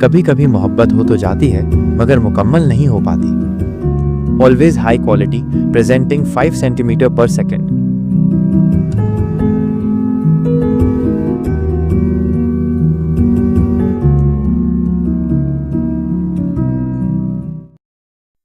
कभी कभी मोहब्बत हो तो जाती है मगर मुकम्मल नहीं हो पाती। Always high quality, presenting 5 centimetre पर सेकेंड।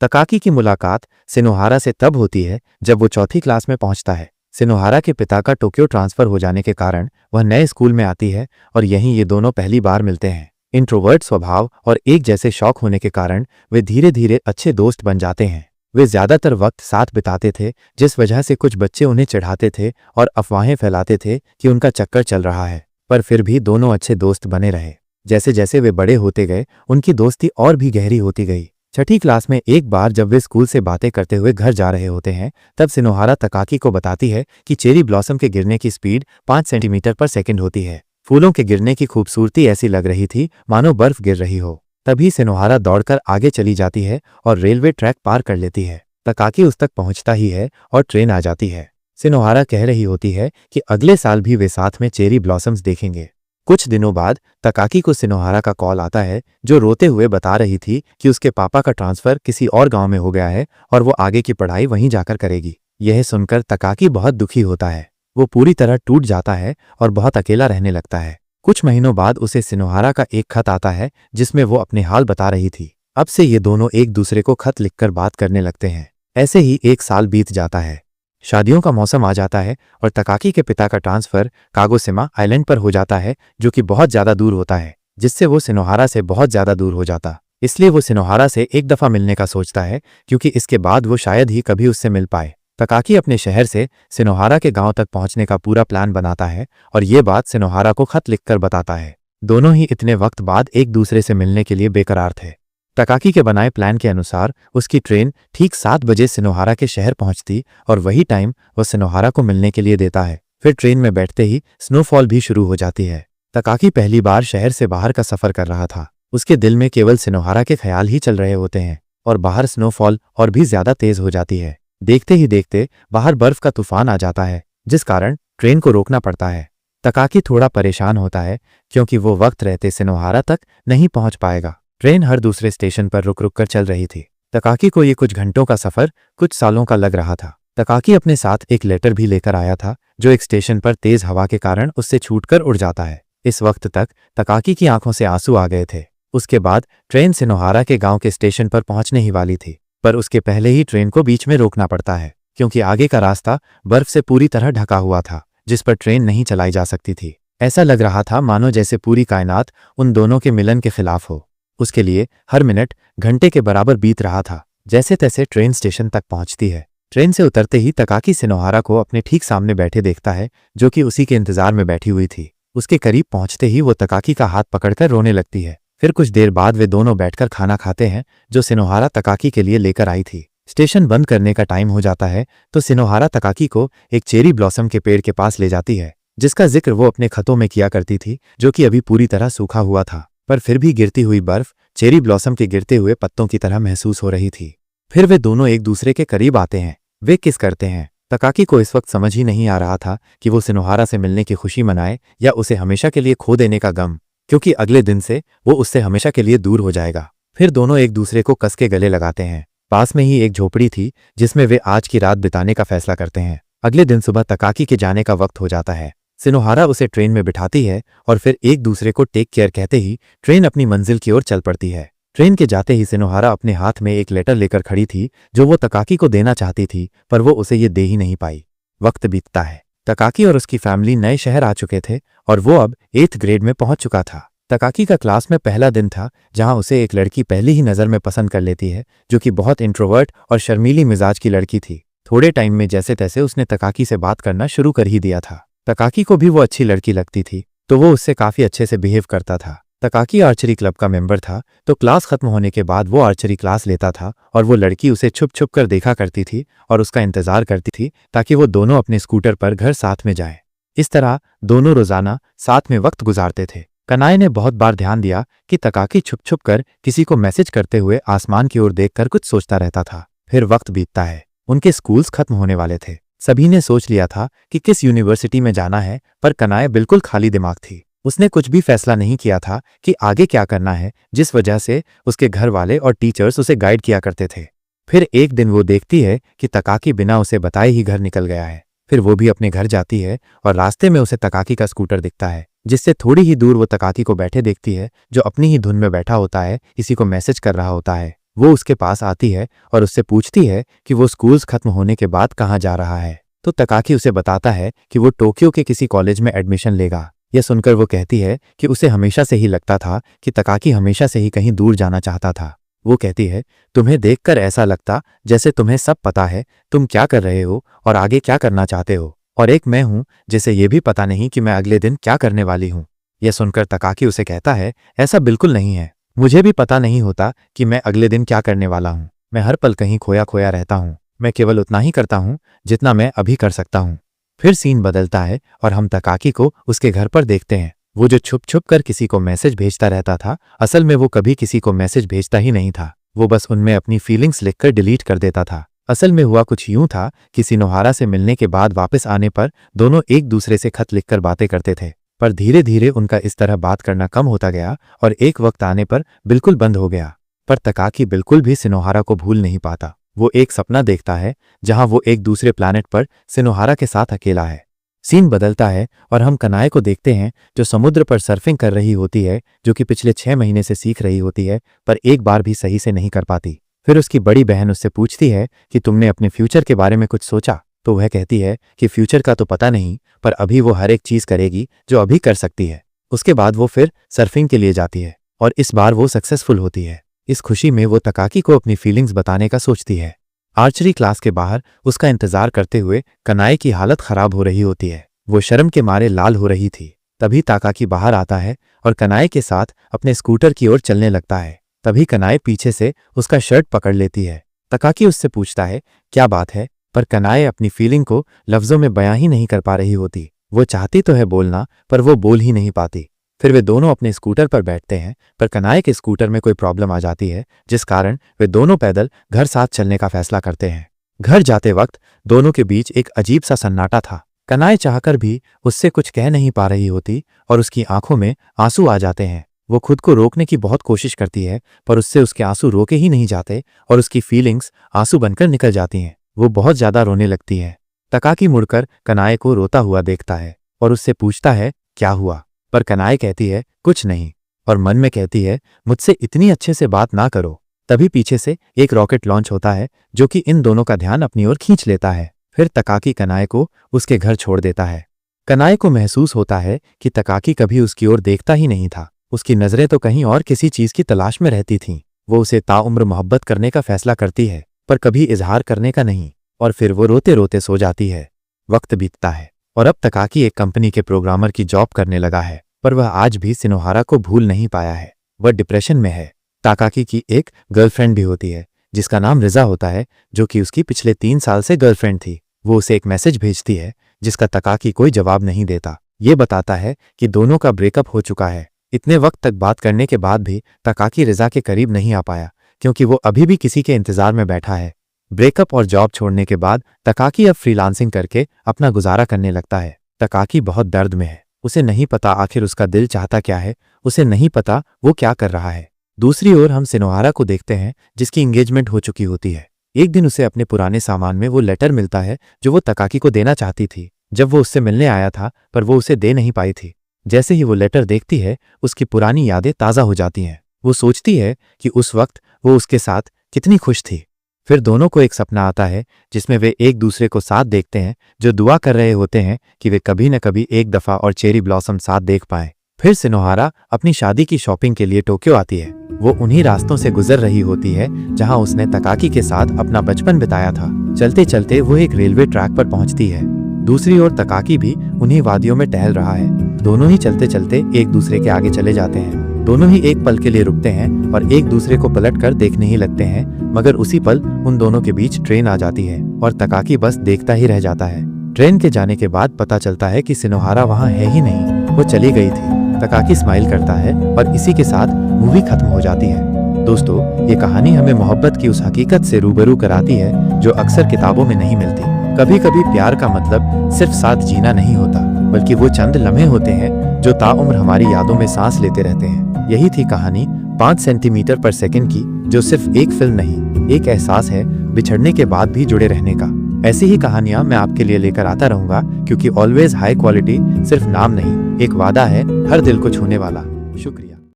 तकाकी की मुलाकात सिनोहारा से तब होती है जब वो चौथी क्लास में पहुंचता है। सिनोहारा के पिता का टोक्यो ट्रांसफर हो जाने के कारण वह नए स्कूल में आती है और यहीं ये दोनों पहली बार मिलते हैं। इंट्रोवर्ट स्वभाव और एक जैसे शौक होने के कारण वे धीरे धीरे अच्छे दोस्त बन जाते हैं। वे ज्यादातर वक्त साथ बिताते थे, जिस वजह से कुछ बच्चे उन्हें चिढ़ाते थे और अफवाहें फैलाते थे कि उनका चक्कर चल रहा है, पर फिर भी दोनों अच्छे दोस्त बने रहे। जैसे जैसे वे बड़े होते गए उनकी दोस्ती और भी गहरी होती गई। छठी क्लास में एक बार जब वे स्कूल से बातें करते हुए घर जा रहे होते हैं, तब सिनोहारा तकाकी को बताती है कि चेरी ब्लॉसम के गिरने की स्पीड 5 सेंटीमीटर पर सेकंड होती है। फूलों के गिरने की खूबसूरती ऐसी लग रही थी मानो बर्फ गिर रही हो। तभी सिनोहारा दौड़कर आगे चली जाती है और रेलवे ट्रैक पार कर लेती है। तकाकी उस तक पहुंचता ही है और ट्रेन आ जाती है। सिनोहारा कह रही होती है कि अगले साल भी वे साथ में चेरी ब्लॉसम्स देखेंगे। कुछ दिनों बाद तकाकी को सिनोहारा का कॉल आता है, जो रोते हुए बता रही थी कि उसके पापा का ट्रांसफर किसी और गांव में हो गया है और वो आगे की पढ़ाई वहीं जाकर करेगी। यह सुनकर तकाकी बहुत दुखी होता है। वो पूरी तरह टूट जाता है और बहुत अकेला रहने लगता है। कुछ महीनों बाद उसे सिनोहारा का एक खत आता है जिसमें वो अपने हाल बता रही थी। अब से ये दोनों एक दूसरे को खत लिखकर बात करने लगते हैं। ऐसे ही एक साल बीत जाता है। शादियों का मौसम आ जाता है और तकाकी के पिता का ट्रांसफर कागोशिमा आइलैंड पर हो जाता है, जो कि बहुत ज्यादा दूर होता है, जिससे वो सिनोहारा से बहुत ज्यादा दूर हो जाता। इसलिए वो सिनोहारा से एक दफा मिलने का सोचता है, क्योंकि इसके बाद वो शायद ही कभी उससे मिल पाए। तकाकी अपने शहर से सिनोहारा के गांव तक पहुंचने का पूरा प्लान बनाता है और ये बात सिनोहारा को खत लिखकर बताता है। दोनों ही इतने वक्त बाद एक दूसरे से मिलने के लिए बेकरार थे। तकाकी के बनाए प्लान के अनुसार उसकी ट्रेन ठीक 7 बजे सिनोहारा के शहर पहुंचती और वही टाइम वो सिनोहारा को मिलने के लिए देता है। फिर ट्रेन में बैठते ही स्नोफॉल भी शुरू हो जाती है। तकाकी पहली बार शहर से बाहर का सफर कर रहा था। उसके दिल में केवल सिनोहारा के ख्याल ही चल रहे होते हैं और बाहर स्नोफॉल और भी ज्यादा तेज हो जाती है। देखते ही देखते बाहर बर्फ का तूफान आ जाता है, जिस कारण ट्रेन को रोकना पड़ता है। तकाकी थोड़ा परेशान होता है क्योंकि वो वक्त रहते सिनोहारा तक नहीं पहुंच पाएगा। ट्रेन हर दूसरे स्टेशन पर रुक रुक कर चल रही थी। तकाकी को ये कुछ घंटों का सफर कुछ सालों का लग रहा था। तकाकी अपने साथ एक लेटर भी लेकर आया था, जो एक स्टेशन पर तेज हवा के कारण उससे छूटकर उड़ जाता है। इस वक्त तक तकाकी की आंखों से आंसू आ गए थे। उसके बाद ट्रेन सिनोहारा के गांव के स्टेशन पर पहुंचने ही वाली थी, पर उसके पहले ही ट्रेन को बीच में रोकना पड़ता है, क्योंकि आगे का रास्ता बर्फ से पूरी तरह ढका हुआ था, जिस पर ट्रेन नहीं चलाई जा सकती थी। ऐसा लग रहा था मानो जैसे पूरी कायनात उन दोनों के मिलन के खिलाफ हो। उसके लिए हर मिनट घंटे के बराबर बीत रहा था। जैसे तैसे ट्रेन स्टेशन तक पहुंचती है। ट्रेन से उतरते ही तकाकी सिनोहारा को अपने ठीक सामने बैठे देखता है, जो कि उसी के इंतजार में बैठी हुई थी। उसके करीब पहुंचते ही वो तकाकी का हाथ पकड़कर रोने लगती है। फिर कुछ देर बाद वे दोनों बैठकर खाना खाते हैं, जो सिनोहारा तकाकी के लिए लेकर आई थी। स्टेशन बंद करने का टाइम हो जाता है तो सिनोहारा तकाकी को एक चेरी ब्लॉसम के पेड़ के पास ले जाती है, जिसका जिक्र वो अपने खतों में किया करती थी, जो कि अभी पूरी तरह सूखा हुआ था, पर फिर भी गिरती हुई बर्फ चेरी ब्लॉसम के गिरते हुए पत्तों की तरह महसूस हो रही थी। फिर वे दोनों एक दूसरे के करीब आते हैं। वे किस करते हैं। तकाकी को इस वक्त समझ ही नहीं आ रहा था कि वो सिनोहारा से मिलने की खुशी मनाए या उसे हमेशा के लिए खो देने का गम, क्योंकि अगले दिन से वो उससे हमेशा के लिए दूर हो जाएगा। फिर दोनों एक दूसरे को कस के गले लगाते हैं। पास में ही एक झोपड़ी थी जिसमें वे आज की रात बिताने का फैसला करते हैं। अगले दिन सुबह तकाकी के जाने का वक्त हो जाता है। सिनोहारा उसे ट्रेन में बिठाती है और फिर एक दूसरे को टेक केयर कहते ही ट्रेन अपनी मंजिल की ओर चल पड़ती है। ट्रेन के जाते ही सिनोहारा अपने हाथ में एक लेटर लेकर खड़ी थी, जो वो तकाकी को देना चाहती थी, पर वो उसे ये दे ही नहीं पाई। वक्त बीतता है। तकाकी और उसकी फैमिली नए शहर आ चुके थे और वो अब 8th ग्रेड में पहुंच चुका था। तकाकी का क्लास में पहला दिन था, जहां उसे एक लड़की पहली ही नजर में पसंद कर लेती है, जो कि बहुत इंट्रोवर्ट और शर्मीली मिजाज की लड़की थी। थोड़े टाइम में जैसे तैसे उसने तकाकी से बात करना शुरू कर ही दिया था। तकाकी को भी वो अच्छी लड़की लगती थी, तो वो उससे काफी अच्छे से बिहेव करता था। तकाकी आर्चरी क्लब का मेंबर था, तो क्लास खत्म होने के बाद वो आर्चरी क्लास लेता था और वो लड़की उसे छुप छुप कर देखा करती थी और उसका इंतजार करती थी, ताकि वो दोनों अपने स्कूटर पर घर साथ में जाएं। इस तरह दोनों रोजाना साथ में वक्त गुजारते थे। कनाए ने बहुत बार ध्यान दिया कि तकाकी छुप छुप कर किसी को मैसेज करते हुए आसमान की ओर देखकर कुछ सोचता रहता था। फिर वक्त बीतता है। उनके स्कूल्स खत्म होने वाले थे। सभी ने सोच लिया था कि किस यूनिवर्सिटी में जाना है, पर कनाए बिल्कुल खाली दिमाग थी। उसने कुछ भी फैसला नहीं किया था कि आगे क्या करना है, जिस वजह से उसके घर वाले और टीचर्स उसे गाइड किया करते थे। फिर एक दिन वो देखती है कि तकाकी बिना उसे बताए ही घर निकल गया है। फिर वो भी अपने घर जाती है और रास्ते में उसे तकाकी का स्कूटर दिखता है, जिससे थोड़ी ही दूर वो तकाकी को बैठे देखती है, जो अपनी ही धुन में बैठा होता है, किसी को मैसेज कर रहा होता है। वो उसके पास आती है और उससे पूछती है कि वो स्कूल्स खत्म होने के बाद कहाँ जा रहा है। तो तकाकी उसे बताता है कि वो टोक्यो के किसी कॉलेज में एडमिशन लेगा। यह सुनकर वो कहती है कि उसे हमेशा से ही लगता था कि तकाकी हमेशा से ही कहीं दूर जाना चाहता था। वो कहती है, तुम्हें देखकर ऐसा लगता जैसे तुम्हें सब पता है, तुम क्या कर रहे हो और आगे क्या करना चाहते हो, और एक मैं हूं जिसे ये भी पता नहीं कि मैं अगले दिन क्या करने वाली हूं। यह सुनकर तकाकी उसे कहता है, ऐसा बिल्कुल नहीं है, मुझे भी पता नहीं होता कि मैं अगले दिन क्या करने वाला हूं। मैं हर पल कहीं खोया खोया रहता हूं। मैं केवल उतना ही करता हूं जितना मैं अभी कर सकता हूं। फिर सीन बदलता है और हम तकाकी को उसके घर पर देखते हैं। वो जो छुप छुप कर किसी को मैसेज भेजता रहता था, असल में वो कभी किसी को मैसेज भेजता ही नहीं था। वो बस उनमें अपनी फीलिंग्स लिखकर डिलीट कर देता था। असल में हुआ कुछ यूं था कि सिनोहारा से मिलने के बाद वापस आने पर दोनों एक दूसरे से खत लिखकर बातें करते थे, पर धीरे धीरे उनका इस तरह बात करना कम होता गया और एक वक्त आने पर बिल्कुल बंद हो गया। पर तकाकी बिल्कुल भी सिनोहारा को भूल नहीं पाता। वो एक सपना देखता है जहां वो एक दूसरे प्लैनेट पर सिनोहारा के साथ अकेला है। सीन बदलता है और हम कनाए को देखते हैं, जो समुद्र पर सर्फिंग कर रही होती है, जो कि पिछले 6 महीने से सीख रही होती है, पर एक बार भी सही से नहीं कर पाती। फिर उसकी बड़ी बहन उससे पूछती है कि तुमने अपने फ्यूचर के बारे में कुछ सोचा? तो वह कहती है कि फ्यूचर का तो पता नहीं, पर अभी वो हर एक चीज करेगी जो अभी कर सकती है। उसके बाद वो फिर सर्फिंग के लिए जाती है और इस बार वो सक्सेसफुल होती है। इस खुशी में वो तकाकी को अपनी फीलिंग्स बताने का सोचती है। आर्चरी क्लास के बाहर उसका इंतजार करते हुए कनाए की हालत खराब हो रही होती है। वो शर्म के मारे लाल हो रही थी। तभी तकाकी बाहर आता है और कनाए के साथ अपने स्कूटर की ओर चलने लगता है। तभी कनाए पीछे से उसका शर्ट पकड़ लेती है। तकाकी उससे पूछता है, क्या बात है? पर कनाए अपनी फीलिंग को लफ्जों में बयां ही नहीं कर पा रही होती। वो चाहती तो है बोलना, पर वो बोल ही नहीं पाती। फिर वे दोनों अपने स्कूटर पर बैठते हैं, पर कनाए के स्कूटर में कोई प्रॉब्लम आ जाती है, जिस कारण वे दोनों पैदल घर साथ चलने का फैसला करते हैं। घर जाते वक्त दोनों के बीच एक अजीब सा सन्नाटा था। कनाए चाहकर भी उससे कुछ कह नहीं पा रही होती और उसकी आंखों में आंसू आ जाते हैं। वो खुद को रोकने की बहुत कोशिश करती है, पर उससे उसके आंसू रोके ही नहीं जाते और उसकी फीलिंग्स आंसू बनकर निकल जाती हैं। वो बहुत ज्यादा रोने लगती है। तकाकी मुड़कर कनाए को रोता हुआ देखता है और उससे पूछता है, क्या हुआ? पर कनाए कहती है, कुछ नहीं, और मन में कहती है, मुझसे इतनी अच्छे से बात ना करो। तभी पीछे से एक रॉकेट लॉन्च होता है, जो कि इन दोनों का ध्यान अपनी ओर खींच लेता है। फिर तकाकी कनाए को उसके घर छोड़ देता है। कनाए को महसूस होता है कि तकाकी कभी उसकी ओर देखता ही नहीं था। उसकी नजरें तो कहीं और किसी चीज की तलाश में रहती थीं। वो उसे ताउम्र मोहब्बत करने का फैसला करती है, पर कभी इजहार करने का नहीं, और फिर वो रोते रोते सो जाती है। वक्त बीतता है और अब तकाकी एक कंपनी के प्रोग्रामर की जॉब करने लगा है, पर वह आज भी सिनोहारा को भूल नहीं पाया है। वह डिप्रेशन में है। तकाकी की एक गर्लफ्रेंड भी होती है, जिसका नाम रिजा होता है, जो कि उसकी पिछले 3 साल से गर्लफ्रेंड थी। वो उसे एक मैसेज भेजती है, जिसका तकाकी कोई जवाब नहीं देता। ये बताता है कि दोनों का ब्रेकअप हो चुका है। इतने वक्त तक बात करने के बाद भी तकाकी रिजा के करीब नहीं आ पाया, क्योंकि वो अभी भी किसी के इंतजार में बैठा है। ब्रेकअप और जॉब छोड़ने के बाद तकाकी अब फ्रीलांसिंग करके अपना गुजारा करने लगता है। तकाकी बहुत दर्द में है। उसे नहीं पता आखिर उसका दिल चाहता क्या है। उसे नहीं पता वो क्या कर रहा है। दूसरी ओर हम सिनोहारा को देखते हैं, जिसकी एंगेजमेंट हो चुकी होती है। एक दिन उसे अपने पुराने सामान में वो लेटर मिलता है जो वो तकाकी को देना चाहती थी। जब वो उससे मिलने आया था, पर वो उसे दे नहीं पाई थी। जैसे ही वो लेटर देखती है, उसकी पुरानी यादें ताज़ा हो जाती हैं। वो सोचती है कि उस वक्त वो उसके साथ कितनी खुश थी। फिर दोनों को एक सपना आता है, जिसमें वे एक दूसरे को साथ देखते हैं, जो दुआ कर रहे होते हैं कि वे कभी न कभी एक दफ़ा और चेरी ब्लॉसम साथ देख पाएं। फिर सिनोहारा अपनी शादी की शॉपिंग के लिए टोक्यो आती है। वो उन्हीं रास्तों से गुजर रही होती है जहां उसने तकाकी के साथ अपना बचपन बिताया था। चलते चलते वो एक रेलवे ट्रैक पर पहुंचती है। दूसरी ओर तकाकी भी उन्हीं वादियों में टहल रहा है। दोनों ही चलते चलते एक दूसरे के आगे चले जाते हैं। दोनों ही एक पल के लिए रुकते हैं और एक दूसरे को पलटकर देखने ही लगते हैं, मगर उसी पल उन दोनों के बीच ट्रेन आ जाती है और तकाकी बस देखता ही रह जाता है। ट्रेन के जाने के बाद पता चलता है कि सिनोहारा वहां है ही नहीं, वो चली गई थी। तकाकी स्माइल करता है और इसी के साथ मूवी खत्म हो जाती है। दोस्तों, ये कहानी हमें मोहब्बत की उस हकीकत से रूबरू कराती है जो अक्सर किताबों में नहीं मिलती। कभी कभी प्यार का मतलब सिर्फ साथ जीना नहीं होता, बल्कि वो चंद लम्हे होते हैं जो ताउम्र हमारी यादों में सांस लेते रहते हैं। यही थी कहानी 5 सेंटीमीटर पर सेकंड की, जो सिर्फ एक फिल्म नहीं, एक एहसास है बिछड़ने के बाद भी जुड़े रहने का। ऐसी ही कहानियां मैं आपके लिए लेकर आता रहूंगा, क्योंकि ऑलवेज हाई क्वालिटी सिर्फ नाम नहीं, एक वादा है हर दिल को छूने वाला। शुक्रिया।